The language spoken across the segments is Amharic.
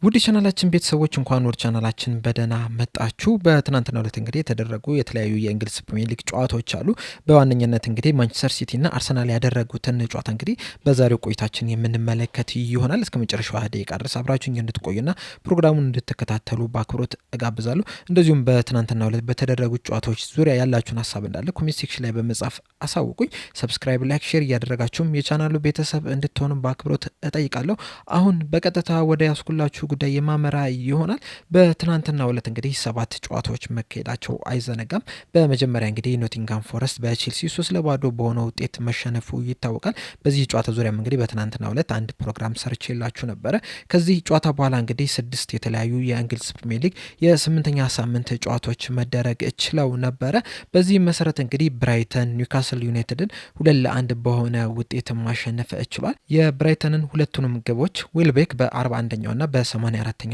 ውድ ቻናላችን ቤተሰቦች እንኳን ወደ ቻናላችን በደህና መጣችሁ። በትናንትናው ዕለት እንግዲህ የተደረጉ የተለያዩ የእንግሊዝ ፕሪሚየር ሊግ ጨዋታዎች አሉ። በዋነኝነት እንግዲህ ማንቸስተር ሲቲ እና አርሰናል ያደረጉትን ጨዋታ እንግዲህ በዛሬው ቆይታችን የምንመለከት ይሆናል። እስከ መጨረሻው ደቂቃ ድረስ አብራችሁኝ እንድትቆዩና ፕሮግራሙን እንድትከታተሉ በአክብሮት እጋብዛለሁ። እንደዚሁም በትናንትናው ዕለት በተደረጉት ጨዋታዎች ዙሪያ ያላችሁን ሀሳብ እንዳለ ኮሜንት ሴክሽን ላይ በመጻፍ አሳውቁኝ። ሰብስክራይብ፣ ላይክ፣ ሼር እያደረጋችሁም የቻናሉ ቤተሰብ እንድትሆኑ በአክብሮት እጠይቃለሁ። አሁን በቀጥታ ወደ ያስኩላችሁ ጉዳይ የማመራ ይሆናል። በትናንትናው ዕለት እንግዲህ 7 ጨዋታዎች መካሄዳቸው አይዘነጋም። በመጀመሪያ እንግዲህ ኖቲንጋም ፎረስት በቼልሲ 3-0 በሆነ ውጤት መሸነፉ ይታወቃል። በዚህ ጨዋታ ዙሪያም እንግዲህ በትናንትናው ዕለት አንድ ፕሮግራም ሰርቼላችሁ ነበረ። ከዚህ ጨዋታ በኋላ እንግዲህ 6 የተለያዩ የእንግሊዝ ፕሪሚየር ሊግ የ8ኛ ሳምንት ጨዋታዎች መደረግ ችለው ነበረ። በዚህም መሰረት እንግዲህ ብራይተን ኒውካስል ዩናይትድን 2-1 በሆነ ውጤት ማሸነፍ ችሏል። የብራይተንን ሁለቱንም ግቦች ዌልቤክ በ41ኛውና በ84ኛው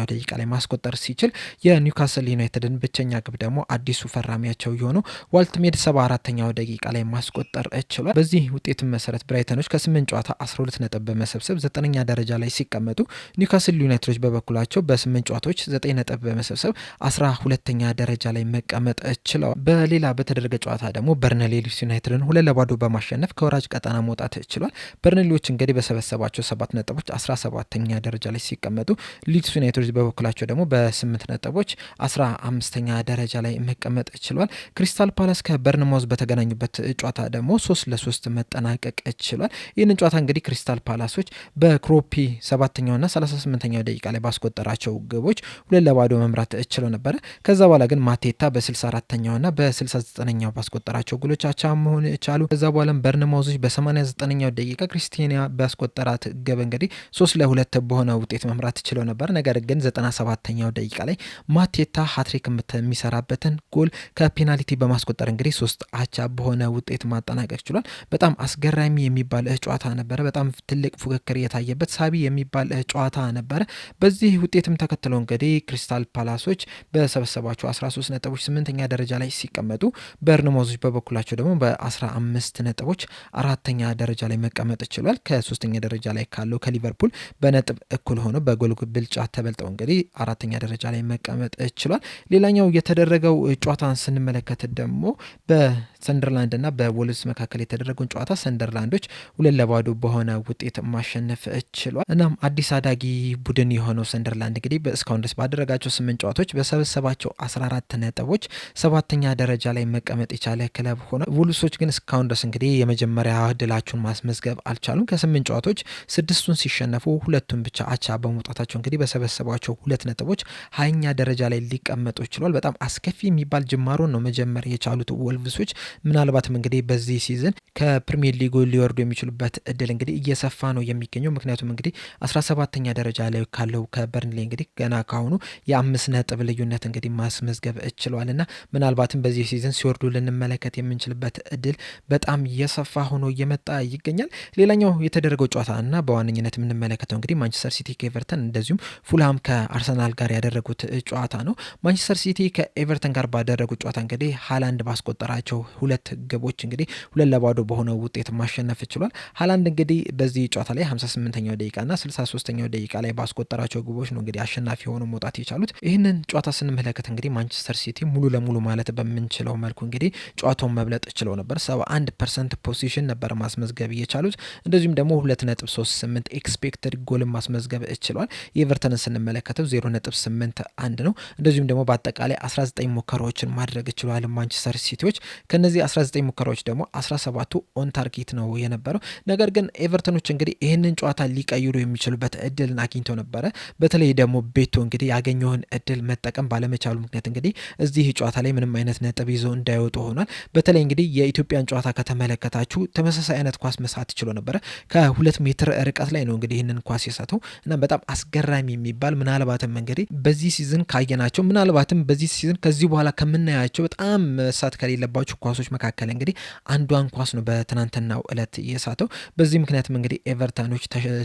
ደቂቃ ላይ ማስቆጠር ሲችል የኒውካስል ዩናይትድን ብቸኛ ግብ ደግሞ አዲሱ ፈራሚያቸው የሆነው ዋልትሜድ 74ኛው ደቂቃ ላይ ማስቆጠር ችሏል። በዚህ ውጤትም መሰረት ብራይተኖች ከ8 ጨዋታ 12 ነጥብ በመሰብሰብ 9ኛ ደረጃ ላይ ሲቀመጡ፣ ኒውካስል ዩናይትዶች በበኩላቸው በ8 ጨዋታዎች 9 ነጥብ በመሰብሰብ 12ኛ ደረጃ ላይ መቀመጥ ችለዋል። በሌላ በተደረገ ጨዋታ ደግሞ በርንሌ ሊድስ ዩናይትድን 2-0 በማሸነፍ ከወራጅ ቀጠና መውጣት ችሏል። በርንሌዎች እንግዲህ በሰበሰባቸው 7 ነጥቦች 17ኛ ደረጃ ላይ ሲቀመጡ፣ ሊድስ ዩናይትዶች በበኩላቸው ደግሞ በ8 ነጥቦች 15ኛ ደረጃ ላይ መቀመጥ ችሏል። ክሪስታል ፓላስ ከበርንማውዝ በተገናኙበት ጨዋታ ደግሞ 3-3 መጠናቀቅ ችሏል። ይህንን ጨዋታ እንግዲህ ክሪስታል ፓላሶች በክሮፒ 7ኛውና 38ኛው ደቂቃ ላይ ባስቆጠራቸው ግቦች 2-0 መምራት ችለው ነበረ። ከዛ በኋላ ግን ማቴታ በ64ኛውና በ69ኛው ባስቆጠራቸው ጎሎች አቻ መሆን ቻሉ። ከዛ በኋላም በርንማውዞች በ89ኛው ደቂቃ ክሪስቲያኒያ ባስቆጠራት ግብ እንግዲህ 3-2 በሆነ ውጤት መምራት ችለው ነበር። ነገር ግን 97ኛው ደቂቃ ላይ ማቴታ ሃትሪክ የሚሰራበትን ጎል ከፔናልቲ በማስቆጠር እንግዲህ 3 አቻ በሆነ ውጤት ማጠናቀቅ ችሏል። በጣም አስገራሚ የሚባል ጨዋታ ነበረ። በጣም ትልቅ ፉክክር የታየበት ሳቢ የሚባል ጨዋታ ነበረ። በዚህ ውጤትም ተከትሎ እንግዲህ ክሪስታል ፓላሶች በሰበሰባቸው 13 ነጥቦች 8ኛ ደረጃ ላይ ሲቀመጡ፣ በርንማውዞች በበኩላቸው ደግሞ በ15 ነጥቦች 4ኛ ደረጃ ላይ መቀመጥ ችሏል። ከ3ኛ ደረጃ ላይ ካለው ከሊቨርፑል በነጥብ እኩል ሆኖ በጎል ብልጫ ተበልጠው እንግዲህ 4ኛ ደረጃ ላይ መቀመጥ ችሏል። ሌላኛው የተደረገው ጨዋታን ስንመለከት ደግሞ በሰንደርላንድ እና በወልቭስ መካከል የተደረገውን ጨዋታ ሰንደርላንዶች 2-0 በሆነ ውጤት ማሸነፍ ችሏል። እናም አዲስ አዳጊ ቡድን የሆነው ሰንደርላንድ እንግዲህ እስካሁን ድረስ ባደረጋቸው 8 ጨዋታዎች በሰበሰባቸው 14 ነጥቦች 7ኛ ደረጃ ላይ መቀመጥ የቻለ ክለብ ሆነ። ወልቭሶች ግን እስካሁን ድረስ እንግዲህ የመጀመሪያ ድላቸውን ማስመዝገብ አልቻሉም። ከ8 ጨዋታዎች 6ቱን ሲሸነፉ 2ቱን ብቻ አቻ በመውጣታቸው እንግዲህ በሰበሰባቸው 2 ነጥቦች 20ኛ ደረጃ ላይ ሊቀመጡ ችሏል። በጣም አስከፊ የሚባል ጅማሮን ነው መጀመር የቻሉት ወልቭሶች። ምናልባትም እንግዲህ በዚህ ሲዝን ከፕሪሚየር ሊጉ ሊወርዱ የሚችሉበት እድል እንግዲህ እየሰፋ ነው የሚገኘው። ምክንያቱም እንግዲህ 17ኛ ደረጃ ላይ ካለው ከበርንሌ እንግዲህ ገና ካሁኑ የ5 ነጥብ ልዩነት እንግዲህ ማስመዝገብ ችሏል እና ምናልባትም በዚህ ሲዝን ሲወርዱ ልንመለከት የምንችልበት እድል በጣም እየሰፋ ሆኖ እየመጣ ይገኛል። ሌላኛው የተደረገው ጨዋታ እና በዋነኝነት የምንመለከተው እንግዲህ ማንቸስተር ሲቲ ከኤቨርተን እንደዚሁም ፉልሃም ከአርሰናል ጋር ያደረጉት ጨዋታ ነው። ማንቸስተር ሲቲ ከኤቨርተን ጋር ባደረጉት ጨዋታ እንግዲህ ሃላንድ ባስቆጠራቸው 2 ግቦች እንግዲህ 2-0 በሆነው ውጤት ማሸነፍ ችሏል። ሃላንድ እንግዲህ በዚህ ጨዋታ ላይ 58ኛው ደቂቃና 63ኛው ደቂቃ ላይ ባስቆጠራቸው ግቦች ነው እንግዲህ አሸናፊ ሆኖ መውጣት የቻሉት። ይህንን ጨዋታ ስንመለከት እንግዲህ ማንቸስተር ሲቲ ሙሉ ለሙሉ ማለት በምንችለው መልኩ እንግዲህ ጨዋታውን መብለጥ ችለው ነበር። 71% ፖዚሽን ነበር ማስመዝገብ የቻሉት። እንደዚሁም ደግሞ 2.38 ኤክስፔክትድ ጎልን ማስመዝገብ ችሏል። የኤቨርተንን ስንመለከተው 0.81 ነው። እንደዚሁም ደግሞ በአጠቃላይ 19 ሙከራዎችን ማድረግ ችሏል ማንቸስተር ሲቲዎች። ከነዚህ 19 ሙከራዎች ደግሞ 17ቱ ኦን ታርጌት ነው የነበረው። ነገር ግን ኤቨርተኖች እንግዲህ ይህንን ጨዋታ ሊቀይሩ የሚችሉበት እድልን አግኝተው ነበረ። በተለይ ደግሞ ቤቶ እንግዲህ ያገኘውን እድል መጠቀም ባለመቻሉ ምክንያት እንግዲህ እዚህ ጨዋታ ላይ ምንም አይነት ነጥብ ይዘው እንዳይወጡ ሆኗል። በተለይ እንግዲህ የኢትዮጵያን ጨዋታ ከተመለከታችሁ ተመሳሳይ አይነት ኳስ መሳት ችሎ ነበረ። ከ2 ሜትር ርቀት ላይ ነው እንግዲህ ይህንን ኳስ የሳተው እና በጣም አስገራሚ የሚባል ምናልባትም እንግዲህ በዚህ ሲዝን ካየናቸው ምናልባትም በዚህ ሲዝን ከዚህ በኋላ ከምናያቸው በጣም መሳት ከሌለባቸው ኳሶች መካከል እንግዲህ አንዷን ኳስ ነው በትናንትናው ዕለት የሳተው። በዚህ ምክንያትም እንግዲህ ኤቨርተኖች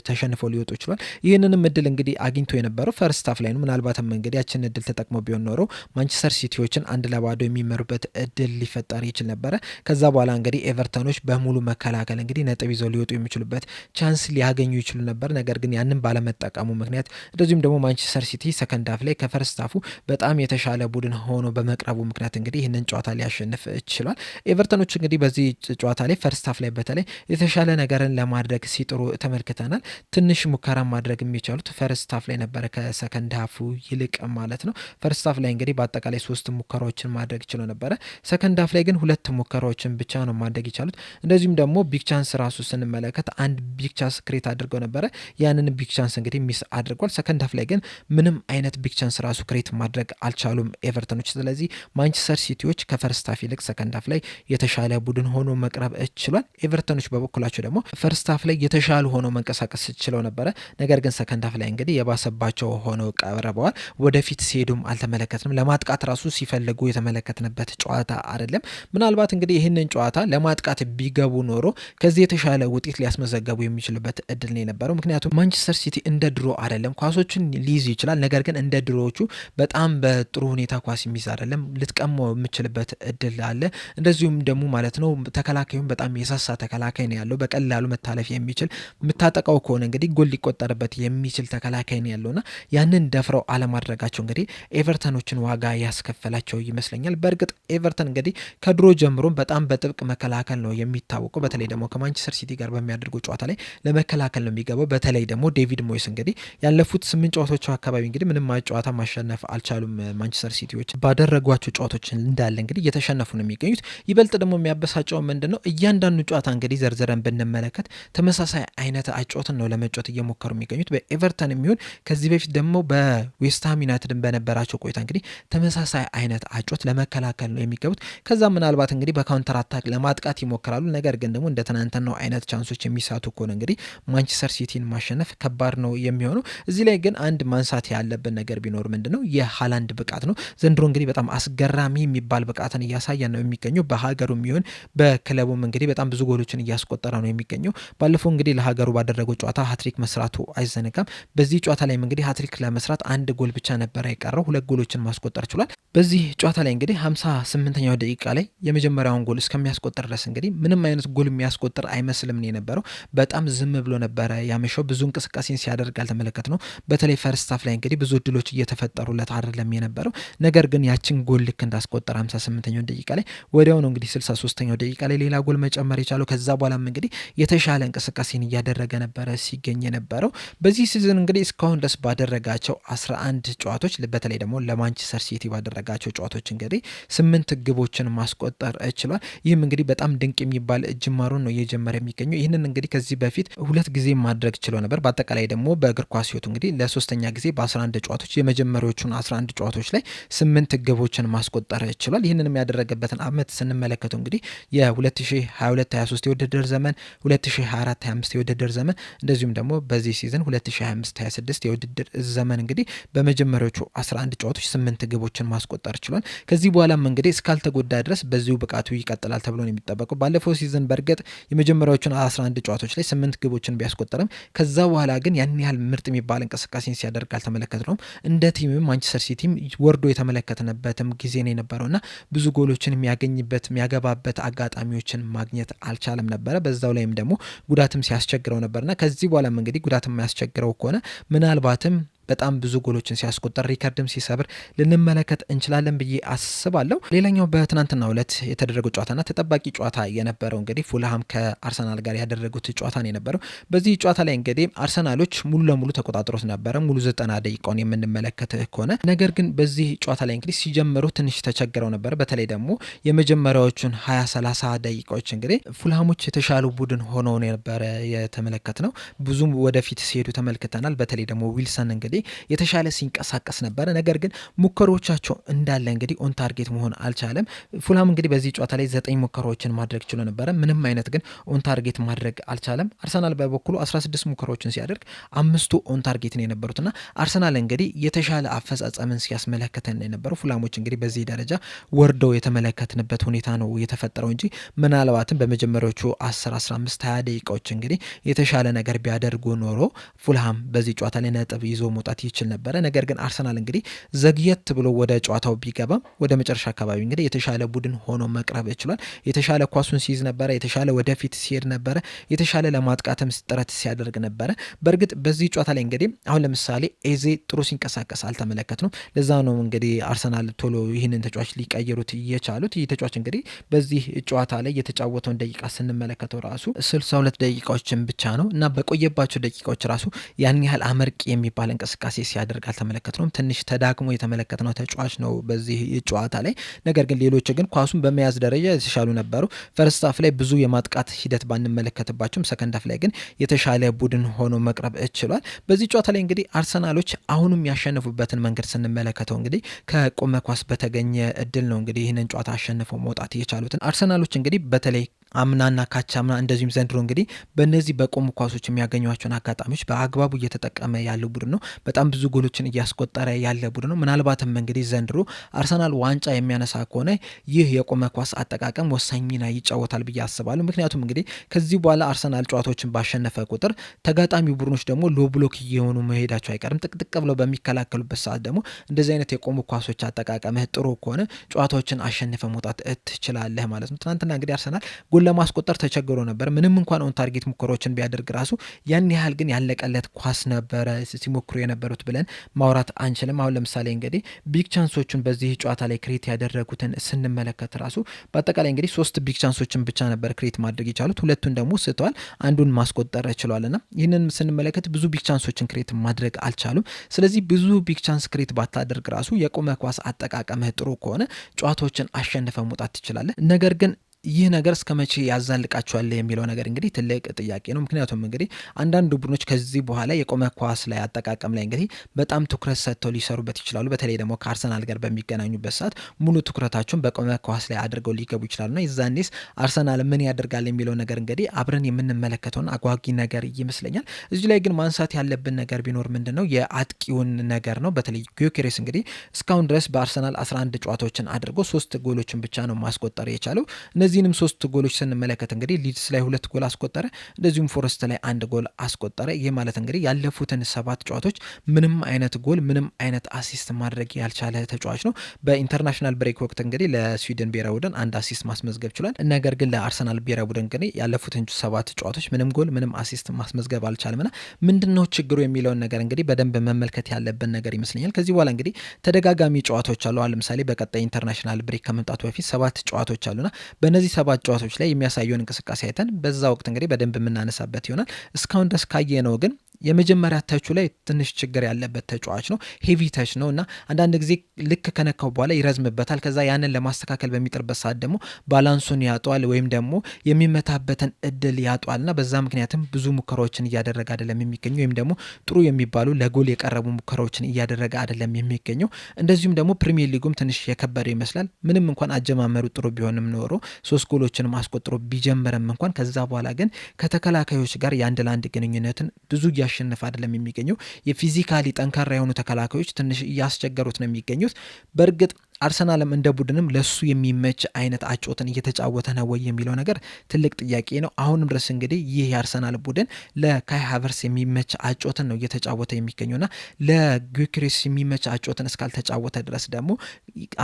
ተሸንፈው ሊወጡ ችሏል። ይህንንም እድል እንግዲህ አግኝቶ የነበረው ፈርስት ሃፍ ላይ ነው። ምናልባትም እንግዲህ ያችን እድል ተጠቅሞ ቢሆን ኖረው ማንቸስተር ሲቲዎችን 1-0 የሚመሩበት እድል ሊፈጠር ይችል ነበረ። ከዛ በኋላ እንግዲህ ኤቨርተኖች በሙሉ መከላከል እንግዲህ ነጥብ ይዘው ሊወጡ የሚችሉበት ቻንስ ሊያገኙ ይችሉ ነበር። ነገር ግን ያንን ባለመጠቀሙ ምክንያት እንደዚሁም ደግሞ ማንቸስተር ሲቲ ሰከንድ ሃፍ ላይ ከፈርስት ሃፉ በጣም የተሻለ ቡድን ሆኖ በመቅረቡ ምክንያት እንግዲህ ይህንን ጨዋታ ሊያሸንፍ ችሏል። ኤቨርተኖች እንግዲህ በዚህ ጨዋታ ላይ ፈርስት ሃፍ ላይ በተለይ የተሻለ ነገርን ለማድረግ ሲጥሩ ተመልክተናል። ትንሽ ሙከራ ማድረግ የሚቻሉት ፈርስት ሃፍ ላይ ነበረ ከሰከንድ ሃፉ ይልቅ ማለት ነው። ፈርስት ሃፍ ላይ እንግዲህ በአጠቃላይ 3 ሙከራዎችን ማድረግ ችሎ ነበረ። ሰከንድ ሃፍ ላይ ግን 2 ሙከራዎችን ብቻ ነው ማድረግ የቻሉት። እንደዚሁም ደግሞ ቢግ ቻንስ ራሱ ስንመለከት አንድ ቢግ ቻንስ ክሬት አድርገው ነበረ። ያንን ቢግ ቻንስ እንግዲህ ሚስ አድርጓል። ሰከንድ ሃፍ ላይ ግን ምንም አይነት ቢግ ቻንስ ራሱ ክሬት ማድረግ አልቻሉም ኤቨርተኖች። ስለዚህ ማንቸስተር ሲቲዎች ከፈርስት ሃፍ ይልቅ ሰከንድ ሃፍ ላይ የተሻለ ቡድን ሆኖ መቅረብ ችሏል። ኤቨርተኖች በበኩላቸው ደግሞ ፈርስት ሃፍ ላይ የተሻሉ ሆኖ መንቀሳቀስ ችለው ነበረ። ነገር ግን ሰከንድ ሃፍ ላይ እንግዲህ የባሰባቸው ሆነው ቀርበዋል። ወደፊት ሲሄዱም አልተመለከትንም። ለማጥቃት ራሱ ሲፈልጉ የተመለከትንበት ጨዋታ አይደለም። ምናልባት እንግዲህ ይህንን ጨዋታ ለማጥቃት ቢገቡ ኖሮ ከዚህ የተሻለ ውጤት ሊያስመዘገቡ የሚችሉበት እድል ነው የነበረው። ምክንያቱም ማንቸስተር ሲቲ እንደ ድሮ አይደለም። ኳሶችን ሊይዝ ይችላል፣ ነገር ግን እንደ ድሮዎቹ በጣም በጥሩ ሁኔታ ኳስ የሚይዝ አይደለም። ልትቀመው የምችልበት እድል አለ። እንደዚሁም ደግሞ ማለት ነው ተከላካዩም በጣም የሳሳ ተከላካይ ነው ያለው። በቀላሉ መታለፍ የሚችል የምታጠቃው ከሆነ እንግዲህ ጎል ሊቆጠርበት የሚችል ተከላካይ ነው ያለውና ያንን ደፍረው አለማድረጋቸው እንግዲህ ኤቨርተኖችን ዋጋ ያስከፈላቸው ይመስለኛል። በእርግጥ ኤቨርተን እንግዲህ ከድሮ ጀምሮ በጣም በጥብቅ መከላከል ነው የሚታወቀው። በተለይ ደግሞ ከማንቸስተር ሲቲ ጋር በሚያደርገው ጨዋታ ላይ ለመከላከል ነው የሚገባው። በተለይ ደግሞ ዴቪድ ሞይስ እንግዲህ ያለፉት 8 ጨዋታዎች አካባቢ እንግዲህ ምንም ጨዋታ ማሸነፍ አልቻሉም። ማንቸስተር ሲቲዎች ባደረጓቸው ጨዋታዎች እንዳለ እንግዲህ እየተሸነፉ ነው የሚገኙት። ይበልጥ ደግሞ የሚያበሳጨው ምንድነው እያንዳንዱ ጨዋታ እንግዲህ ዘርዝረን ብንመለከት ተመሳሳይ አይነት አጨዋወትን ነው ለመጫወት እየሞከሩ የሚገኙት በኤቨርተን የሚሆን ከዚህ በፊት ደግሞ በዌስትሃም ዩናይትድን በነበራቸው ቆይታ እንግዲህ ተመሳሳይ አይነት አጨዋወት ለመከላከል ነው የሚገቡት። ከዛ ምናልባት እንግዲህ በካውንተር አታክ ለማጥቃት ይሞክራሉ። ነገር ግን ደግሞ እንደ ትናንትናው አይነት ቻንሶች የሚሳቱ ከሆነ እንግዲህ ማንቸስተር ሲቲን ማሸነፍ ከባድ ነው የሚሆነው። እዚህ ላይ ግን አንድ ማንሳት ያለብን ነገር ቢኖር ምንድነው የሃላንድ ብቃት ነው። ዘንድሮ እንግዲህ በጣም አስገራሚ የሚባል ብቃትን እያሳየ ነው የሚገኘው። በሀገሩ የሚሆን በክለቡም እንግዲህ በጣም ብዙ ጎሎችን እያስቆጠረ ነው የሚገኘው። ባለፈው እንግዲህ ለሀገሩ ባደረገው ጨዋታ ሃትሪክ መስራቱ አይዘነጋም። በዚህ ጨዋታ ላይም እንግዲህ ሃትሪክ ለመስራት አንድ ጎል ብቻ ነበረ የቀረው፣ 2 ጎሎችን ማስቆጠር ችሏል። በዚህ ጨዋታ ላይ እንግዲህ 58ኛው ደቂቃ ላይ የመጀመሪያውን ጎል እስከሚያስቆጠር ድረስ እንግዲህ ምንም አይነት ጎል የሚያስቆጥር አይመስልም ነው የነበረው። በጣም ዝም ብሎ ነበረ ያመሸው። ብዙ እንቅስቃሴን ሲያደርግ አልተመለከት ነው። በተለይ ፈርስት ሃፍ ላይ እንግዲህ ብዙ እድሎች እየተፈጠሩለት አይደለም የነበረው። ነገር ግን ያችን ጎል ልክ እንዳስቆጠረ 58ኛው ደቂቃ ላይ ወዲያው ነው እንግዲህ 63ኛው ደቂቃ ላይ ሌላ ጎል መጨመር የቻለው። ከዛ በኋላም እንግዲህ የተሻለ እንቅስቃሴን እያደረገ ነበረ ሲገኝ የነበረው። በዚህ ሲዝን እንግዲህ እስካሁን ድረስ ባደረጋቸው 11 ጨዋታዎች በተለይ ደግሞ ለማንቸስተር ሲቲ ባደረጋቸው ጨዋታዎች እንግዲህ 8 ግቦችን ማስቆጠር ችሏል። ይህም እንግዲህ በጣም ድንቅ የሚባል ጅማሩን ነው እየጀመረ የሚገኘው። ይህንን እንግዲህ ከዚህ በፊት 2 ጊዜ ማድረግ ችሎ ነበር። በአጠቃላይ ደግሞ በእግር ኳስ ህይወቱ እንግዲህ ለሶስተኛ ጊዜ በ11 ጨዋታዎች የመጀመሪያዎቹን 11 ጨዋታዎች ላይ 8 ግቦችን ማስቆጠር ችሏል። ይህንን የሚያደረገበትን አመት ስንመለከተው እንግዲህ የ2022-23 የውድድር ዘመን፣ 2024-25 የውድድር ዘመን እንደዚሁም ደግሞ በዚህ ሲዝን 2025-26 የውድድር ዘመን እንግዲህ በመጀመሪያዎቹ 11 ጨዋታዎች 8 ግቦችን ማስቆጠር ችሏል። ከዚህ በኋላም እንግዲህ እስካልተጎዳ ድረስ በዚሁ ብቃቱ ይቀጥላል ተብሎ ነው የሚጠበቀው። ባለፈው ሲዝን በእርግጥ የመጀመሪያዎቹን 11 ጨዋታዎች ላይ 8 ግቦችን ቢያስቆጠርም ከዛ በኋላ ግን ያን ያህል ምርጥ የሚባል እንቅስቃሴን ሲያደርግ አልተመለከትነውም። እንደ ቲምም ማንቸስተር ሲቲም ወርዶ የተመለከትንበትም ጊዜ ነው የነበረውና ብዙ ጎሎችን የሚያገኝበት የሚያገባበት አጋጣሚዎችን ማግኘት አልቻለም ነበረ። በዛው ላይም ደግሞ ጉዳትም ሲያስቸግረው ነበርና ከዚህ በኋላም እንግዲህ ጉዳትም የሚያስቸግረው ከሆነ ምናልባትም በጣም ብዙ ጎሎችን ሲያስቆጠር ሪከርድም ሲሰብር ልንመለከት እንችላለን ብዬ አስባለሁ። ሌላኛው በትናንትናው ዕለት የተደረገው ጨዋታና ተጠባቂ ጨዋታ የነበረው እንግዲህ ፉልሃም ከአርሰናል ጋር ያደረጉት ጨዋታ ነው የነበረው። በዚህ ጨዋታ ላይ እንግዲህ አርሰናሎች ሙሉ ለሙሉ ተቆጣጥሮት ነበረ ሙሉ 90 ደቂቃውን የምንመለከት ከሆነ። ነገር ግን በዚህ ጨዋታ ላይ እንግዲህ ሲጀምሩ ትንሽ ተቸግረው ነበር። በተለይ ደግሞ የመጀመሪያዎቹን 20-30 ደቂቃዎች እንግዲህ ፉልሃሞች የተሻሉ ቡድን ሆነው ነበረ የተመለከት ነው። ብዙም ወደፊት ሲሄዱ ተመልክተናል። በተለይ ደግሞ ዊልሰን እንግዲህ የተሻለ ሲንቀሳቀስ ነበረ። ነገር ግን ሙከሮቻቸው እንዳለ እንግዲህ ኦን ታርጌት መሆን አልቻለም። ፉልሃም እንግዲህ በዚህ ጨዋታ ላይ 9 ሙከራዎችን ማድረግ ችሎ ነበረ። ምንም አይነት ግን ኦን ታርጌት ማድረግ አልቻለም። አርሰናል በበኩሉ 16 ሙከራዎችን ሲያደርግ 5ቱ ኦን ታርጌት ነው የነበሩትና አርሰናል እንግዲህ የተሻለ አፈጻጸምን ሲያስመለከተን የነበረው ፉልሃሞች እንግዲህ በዚህ ደረጃ ወርደው የተመለከትንበት ሁኔታ ነው የተፈጠረው እንጂ ምናልባትም በመጀመሪያዎቹ 10-15-20 ደቂቃዎች እንግዲህ የተሻለ ነገር ቢያደርጉ ኖሮ ፉልሃም በዚህ ጨዋታ ላይ ነጥብ ይዞ መውጣት ይችል ነበረ። ነገር ግን አርሰናል እንግዲህ ዘግየት ብሎ ወደ ጨዋታው ቢገባም ወደ መጨረሻ አካባቢ እንግዲህ የተሻለ ቡድን ሆኖ መቅረብ ችሏል። የተሻለ ኳሱን ሲይዝ ነበረ፣ የተሻለ ወደፊት ሲሄድ ነበረ፣ የተሻለ ለማጥቃትም ጥረት ሲያደርግ ነበረ። በእርግጥ በዚህ ጨዋታ ላይ እንግዲህ አሁን ለምሳሌ ኤዜ ጥሩ ሲንቀሳቀስ አልተመለከትነውም። ለዛ ነው እንግዲህ አርሰናል ቶሎ ይህንን ተጫዋች ሊቀይሩት እየቻሉት። ይህ ተጫዋች እንግዲህ በዚህ ጨዋታ ላይ የተጫወተውን ደቂቃ ስንመለከተው ራሱ 62 ደቂቃዎችን ብቻ ነው እና በቆየባቸው ደቂቃዎች ራሱ ያን ያህል አመርቂ የሚባል እንቅስቃሴ ሲያደርግ አልተመለከትነውም። ትንሽ ተዳክሞ የተመለከትነው ተጫዋች ነው በዚህ ጨዋታ ላይ። ነገር ግን ሌሎች ግን ኳሱን በመያዝ ደረጃ የተሻሉ ነበሩ። ፈርስት ሃፍ ላይ ብዙ የማጥቃት ሂደት ባንመለከትባቸውም ሰከንድ ሃፍ ላይ ግን የተሻለ ቡድን ሆኖ መቅረብ ችሏል። በዚህ ጨዋታ ላይ እንግዲህ አርሰናሎች አሁንም ያሸነፉበትን መንገድ ስንመለከተው እንግዲህ ከቆመ ኳስ በተገኘ እድል ነው እንግዲህ ይህንን ጨዋታ አሸንፈው መውጣት የቻሉትን አርሰናሎች እንግዲህ በተለይ አምናና ካቻምና እንደዚሁም ዘንድሮ እንግዲህ በእነዚህ በቆሙ ኳሶች የሚያገኟቸውን አጋጣሚዎች በአግባቡ እየተጠቀመ ያለ ቡድን ነው። በጣም ብዙ ጎሎችን እያስቆጠረ ያለ ቡድን ነው። ምናልባትም እንግዲህ ዘንድሮ አርሰናል ዋንጫ የሚያነሳ ከሆነ ይህ የቆመ ኳስ አጠቃቀም ወሳኝ ሚና ይጫወታል ብዬ አስባለሁ። ምክንያቱም እንግዲህ ከዚህ በኋላ አርሰናል ጨዋታዎችን ባሸነፈ ቁጥር ተጋጣሚ ቡድኖች ደግሞ ሎ ብሎክ እየሆኑ መሄዳቸው አይቀርም። ጥቅጥቅ ብለው በሚከላከሉበት ሰዓት ደግሞ እንደዚህ አይነት የቆሙ ኳሶች አጠቃቀምህ ጥሩ ከሆነ ጨዋታዎችን አሸንፈ መውጣት ትችላለህ ማለት ነው። ትናንትና እንግዲህ አርሰናል ጎል ለማስቆጠር ተቸግሮ ነበር። ምንም እንኳን ኦን ታርጌት ሙከራዎችን ቢያደርግ ራሱ ያን ያህል ግን ያለቀለት ኳስ ነበረ ሲሞክሩ የነበሩት ብለን ማውራት አንችልም። አሁን ለምሳሌ እንግዲህ ቢግ ቻንሶቹን በዚህ ጨዋታ ላይ ክሬት ያደረጉትን ስንመለከት ራሱ በአጠቃላይ እንግዲህ 3 ቢግ ቻንሶችን ብቻ ነበር ክሬት ማድረግ የቻሉት። ሁለቱን ደግሞ ስተዋል፣ አንዱን ማስቆጠር ችሏልና ይህንን ስንመለከት ብዙ ቢግ ቻንሶችን ክሬት ማድረግ አልቻሉም። ስለዚህ ብዙ ቢግ ቻንስ ክሬት ባታደርግ ራሱ የቆመ ኳስ አጠቃቀምህ ጥሩ ከሆነ ጨዋታዎችን አሸንፈ መውጣት ትችላለህ። ነገር ግን ይህ ነገር እስከ መቼ ያዛልቃቸዋል የሚለው ነገር እንግዲህ ትልቅ ጥያቄ ነው። ምክንያቱም እንግዲህ አንዳንድ ቡድኖች ከዚህ በኋላ የቆመ ኳስ ላይ አጠቃቀም ላይ እንግዲህ በጣም ትኩረት ሰጥተው ሊሰሩበት ይችላሉ። በተለይ ደግሞ ከአርሰናል ጋር በሚገናኙበት ሰዓት ሙሉ ትኩረታቸውን በቆመ ኳስ ላይ አድርገው ሊገቡ ይችላሉና የዛኔስ አርሰናል ምን ያደርጋል የሚለው ነገር እንግዲህ አብረን የምንመለከተውን አጓጊ ነገር ይመስለኛል። እዚህ ላይ ግን ማንሳት ያለብን ነገር ቢኖር ምንድን ነው የአጥቂውን ነገር ነው። በተለይ ጊዮኬሬስ እንግዲህ እስካሁን ድረስ በአርሰናል 11 ጨዋታዎችን አድርጎ 3 ጎሎችን ብቻ ነው ማስቆጠር የቻለው። እነዚህንም 3 ጎሎች ስንመለከት እንግዲህ ሊድስ ላይ 2 ጎል አስቆጠረ፣ እንደዚሁም ፎረስት ላይ 1 ጎል አስቆጠረ። ይህ ማለት እንግዲህ ያለፉትን 7 ጨዋታዎች ምንም አይነት ጎል ምንም አይነት አሲስት ማድረግ ያልቻለ ተጫዋች ነው። በኢንተርናሽናል ብሬክ ወቅት እንግዲህ ለስዊድን ብሔራዊ ቡድን 1 አሲስት ማስመዝገብ ችሏል። ነገር ግን ለአርሰናል ብሔራዊ ቡድን እንግዲህ ያለፉትን 7 ጨዋታዎች ምንም ጎል ምንም አሲስት ማስመዝገብ አልቻለምና ምንድነው ችግሩ የሚለውን ነገር እንግዲህ በደንብ መመልከት ያለብን ነገር ይመስለኛል። ከዚህ በኋላ እንግዲህ ተደጋጋሚ ጨዋታዎች አሉ። ለምሳሌ በቀጣይ ኢንተርናሽናል ብሬክ ከመምጣቱ በፊት 7 ጨዋታዎች አሉና በእነዚህ 7 ጨዋታዎች ላይ የሚያሳየውን እንቅስቃሴ አይተን በዛ ወቅት እንግዲህ በደንብ የምናነሳበት ይሆናል። እስካሁን ድረስ ካየነው ግን የመጀመሪያ ተቹ ላይ ትንሽ ችግር ያለበት ተጫዋች ነው። ሄቪ ተች ነው እና አንዳንድ ጊዜ ልክ ከነካው በኋላ ይረዝምበታል። ከዛ ያንን ለማስተካከል በሚጥርበት ሰዓት ደግሞ ባላንሱን ያጧል ወይም ደግሞ የሚመታበትን እድል ያጧል እና በዛ ምክንያትም ብዙ ሙከራዎችን እያደረገ አይደለም የሚገኘው ወይም ደግሞ ጥሩ የሚባሉ ለጎል የቀረቡ ሙከራዎችን እያደረገ አይደለም የሚገኘው። እንደዚሁም ደግሞ ፕሪሚየር ሊጉም ትንሽ የከበደ ይመስላል። ምንም እንኳን አጀማመሩ ጥሩ ቢሆንም ኖሮ 3 ጎሎችን ማስቆጥሮ ቢጀምርም እንኳን ከዛ በኋላ ግን ከተከላካዮች ጋር የአንድ ለአንድ ግንኙነትን ብዙ እያሸነፈ አይደለም የሚገኘው። የፊዚካሊ ጠንካራ የሆኑ ተከላካዮች ትንሽ እያስቸገሩት ነው የሚገኙት። በእርግጥ አርሰናልም እንደ ቡድንም ለሱ የሚመች አይነት አጮትን እየተጫወተ ነው ወይ የሚለው ነገር ትልቅ ጥያቄ ነው። አሁንም ድረስ እንግዲህ ይህ የአርሰናል ቡድን ለካይ ሃቨርስ የሚመች አጮትን ነው እየተጫወተ የሚገኘውና ለጊዮኬሬስ የሚመች አጮትን እስካልተጫወተ ድረስ ደግሞ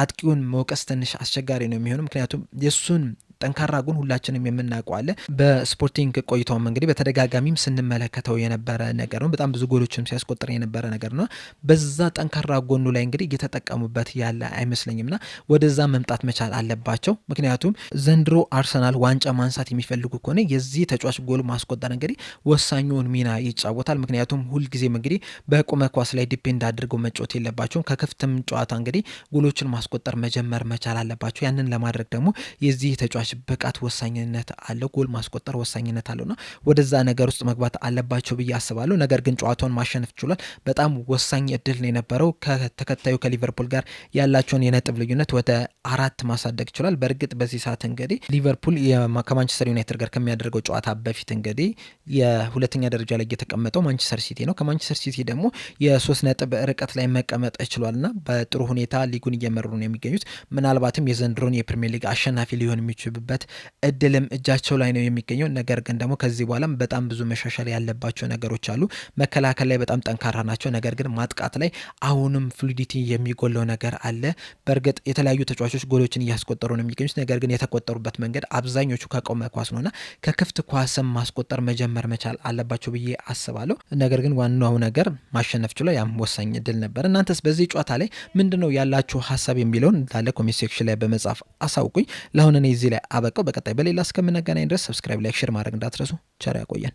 አጥቂውን መውቀስ ትንሽ አስቸጋሪ ነው የሚሆነው። ምክንያቱም የሱን ጠንካራ ጎን ሁላችንም የምናውቀዋለን። በስፖርቲንግ ቆይታውም እንግዲህ በተደጋጋሚም ስንመለከተው የነበረ ነገር ነው። በጣም ብዙ ጎሎችም ሲያስቆጥር የነበረ ነገር ነው። በዛ ጠንካራ ጎኑ ላይ እንግዲህ እየተጠቀሙበት ያለ አይመስለኝምና ወደዛ መምጣት መቻል አለባቸው። ምክንያቱም ዘንድሮ አርሰናል ዋንጫ ማንሳት የሚፈልጉ ከሆነ የዚህ ተጫዋች ጎል ማስቆጠር እንግዲህ ወሳኙን ሚና ይጫወታል። ምክንያቱም ሁልጊዜም እንግዲህ በቁመ ኳስ ላይ ዲፔንድ አድርገው መጫወት የለባቸውም። ከክፍትም ጨዋታ እንግዲህ ጎሎችን ማስቆጠር መጀመር መቻል አለባቸው። ያንን ለማድረግ ደግሞ የዚህ ተጫዋች ብቃት ወሳኝነት አለው። ጎል ማስቆጠር ወሳኝነት አለውና ወደዛ ነገር ውስጥ መግባት አለባቸው ብዬ አስባለሁ። ነገር ግን ጨዋታውን ማሸነፍ ችሏል። በጣም ወሳኝ እድል ነው የነበረው። ከተከታዩ ከሊቨርፑል ጋር ያላቸውን የነጥብ ልዩነት ወደ 4 ማሳደግ ችሏል። በእርግጥ በዚህ ሰዓት እንግዲህ ሊቨርፑል ከማንቸስተር ዩናይትድ ጋር ከሚያደርገው ጨዋታ በፊት እንግዲህ የሁለተኛ ደረጃ ላይ የተቀመጠው ማንቸስተር ሲቲ ነው። ከማንቸስተር ሲቲ ደግሞ የ3 ነጥብ ርቀት ላይ መቀመጥ ችሏልና በጥሩ ሁኔታ ሊጉን እየመሩ ነው የሚገኙት። ምናልባትም የዘንድሮን የፕሪሚየር ሊግ አሸናፊ ሊሆን የሚችል የሚያሸንፍበት እድልም እጃቸው ላይ ነው የሚገኘው። ነገር ግን ደግሞ ከዚህ በኋላም በጣም ብዙ መሻሻል ያለባቸው ነገሮች አሉ። መከላከል ላይ በጣም ጠንካራ ናቸው። ነገር ግን ማጥቃት ላይ አሁንም ፍሉዲቲ የሚጎለው ነገር አለ። በእርግጥ የተለያዩ ተጫዋቾች ጎሎችን እያስቆጠሩ ነው የሚገኙት። ነገር ግን የተቆጠሩበት መንገድ አብዛኞቹ ከቆመ ኳስ ነውና ከክፍት ኳስም ማስቆጠር መጀመር መቻል አለባቸው ብዬ አስባለሁ። ነገር ግን ዋናው ነገር ማሸነፍ ችሎ ያም ወሳኝ ድል ነበር። እናንተስ በዚህ ጨዋታ ላይ ምንድነው ያላችሁ ሀሳብ የሚለውን እንዳለ ኮሜንት ሴክሽን ላይ በመጻፍ አሳውቁኝ። ለአሁን እኔ እዚህ ላይ አበቃው። በቀጣይ በሌላ እስከምንገናኝ ድረስ ሰብስክራይብ፣ ላይክ፣ ሼር ማድረግ እንዳትረሱ። ቸር ያቆየን።